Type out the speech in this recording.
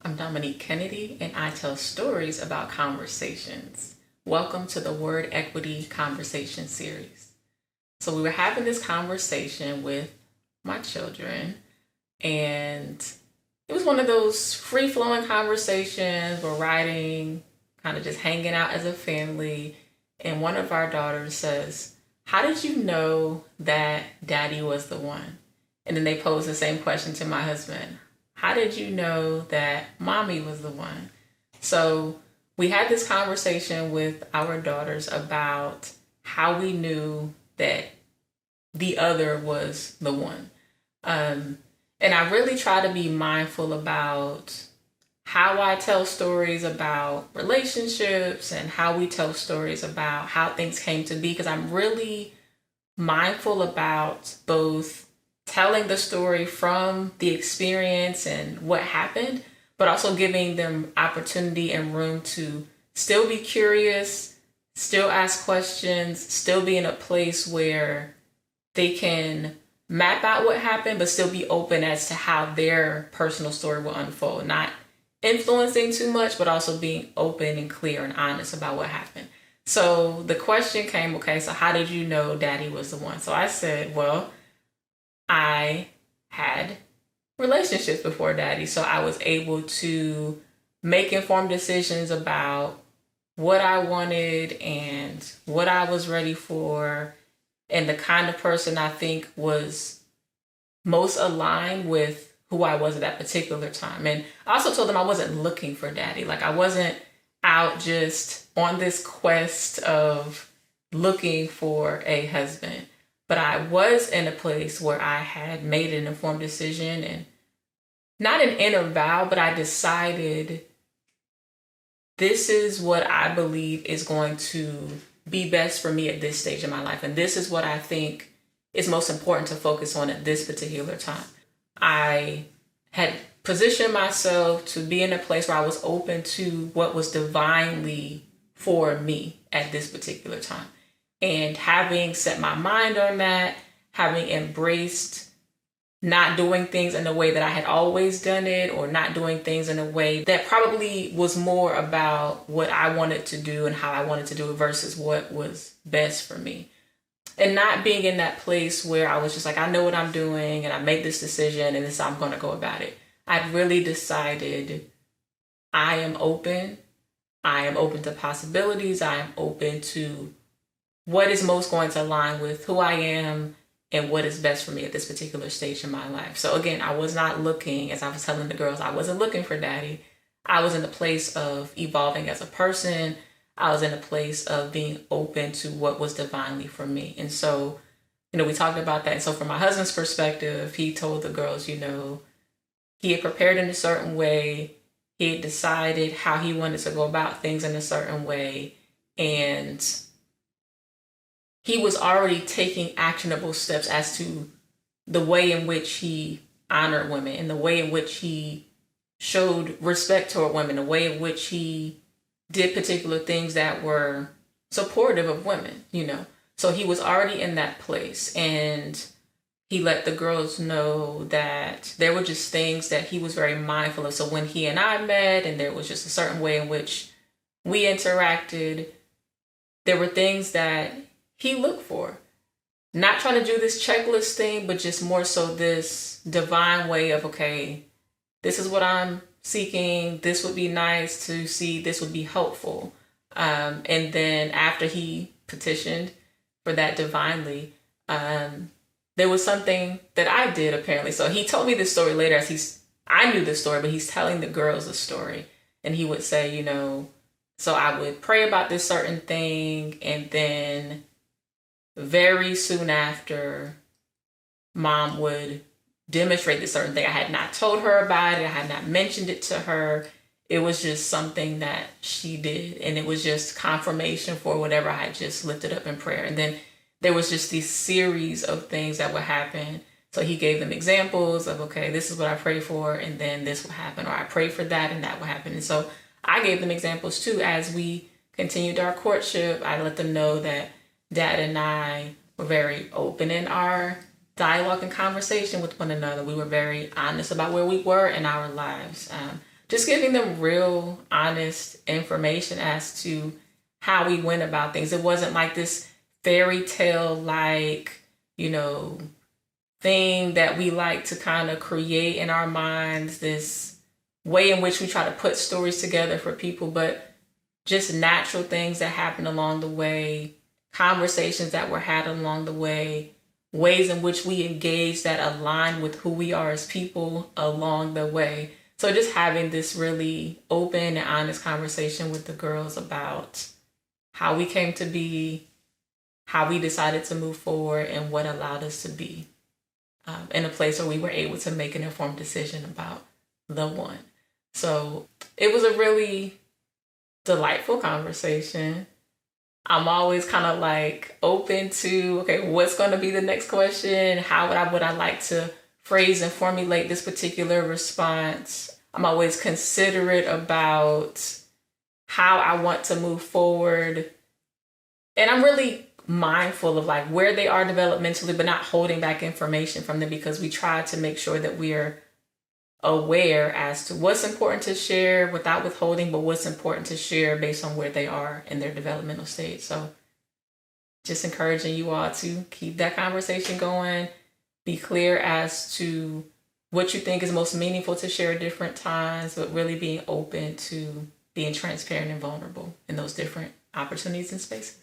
I'm Dominique Kennedy, and I tell stories about conversations. Welcome to the Word Equity Conversation Series. So, we were having this conversation with my children, and it was one of those free flowing conversations. We're riding, kind of just hanging out as a family, and one of our daughters says, "How did you know that daddy was the one?" And then they pose the same question to my husband. How did you know that mommy was the one? So we had this conversation with our daughters about how we knew that the other was the one. And I really try to be mindful about how I tell stories about relationships and how we tell stories about how things came to be, because I'm really mindful about both telling the story from the experience and what happened, but also giving them opportunity and room to still be curious, still ask questions, still be in a place where they can map out what happened, but still be open as to how their personal story will unfold. Not influencing too much, but also being open and clear and honest about what happened. So the question came, okay, so how did you know daddy was the one? So I said, well, I had relationships before daddy, so I was able to make informed decisions about what I wanted and what I was ready for, and the kind of person I think was most aligned with who I was at that particular time. And I also told them I wasn't looking for daddy. Like, I wasn't out just on this quest of looking for a husband. But I was in a place where I had made an informed decision, and not an inner vow, but I decided this is what I believe is going to be best for me at this stage of my life. And this is what I think is most important to focus on at this particular time. I had positioned myself to be in a place where I was open to what was divinely for me at this particular time. And having set my mind on that, having embraced not doing things in the way that I had always done it, or not doing things in a way that probably was more about what I wanted to do and how I wanted to do it versus what was best for me. And not being in that place where I was just like, I know what I'm doing and I made this decision and this is how I'm going to go about it. I'd really decided I am open. I am open to possibilities. I am open to what is most going to align with who I am and what is best for me at this particular stage in my life. So again, I was not looking, as I was telling the girls, I wasn't looking for daddy. I was in a place of evolving as a person. I was in a place of being open to what was divinely for me. And so, we talked about that. And so from my husband's perspective, he told the girls, he had prepared in a certain way. He had decided how he wanted to go about things in a certain way. And he was already taking actionable steps as to the way in which he honored women and the way in which he showed respect toward women, the way in which he did particular things that were supportive of women, So he was already in that place, and he let the girls know that there were just things that he was very mindful of. So when he and I met and there was just a certain way in which we interacted, there were things that he looked for. Not trying to do this checklist thing, but just more so this divine way of, okay, this is what I'm seeking. This would be nice to see. This would be helpful. And then after he petitioned for that divinely, there was something that I did apparently. So he told me this story later I knew this story, but he's telling the girls the story. And he would say, so I would pray about this certain thing, and then very soon after, mom would demonstrate this certain thing. I had not told her about it. I had not mentioned it to her. It was just something that she did. And it was just confirmation for whatever I had just lifted up in prayer. And then there was just these series of things that would happen. So he gave them examples of, okay, this is what I prayed for, and then this would happen. Or I prayed for that and that would happen. And so I gave them examples too. As we continued our courtship, I let them know that Dad and I were very open in our dialogue and conversation with one another. We were very honest about where we were in our lives. just giving them real, honest information as to how we went about things. It wasn't like this fairy tale like, thing that we like to kind of create in our minds, this way in which we try to put stories together for people, but just natural things that happened along the way, conversations that were had along the way, ways in which we engage that align with who we are as people along the way. So just having this really open and honest conversation with the girls about how we came to be, how we decided to move forward, and what allowed us to be in a place where we were able to make an informed decision about the one. So it was a really delightful conversation. I'm always kind of like open to, okay, what's going to be the next question? How would I like to phrase and formulate this particular response? I'm always considerate about how I want to move forward. And I'm really mindful of like where they are developmentally, but not holding back information from them, because we try to make sure that we're aware as to what's important to share without withholding, but what's important to share based on where they are in their developmental stage. So just encouraging you all to keep that conversation going, be clear as to what you think is most meaningful to share at different times, but really being open to being transparent and vulnerable in those different opportunities and spaces.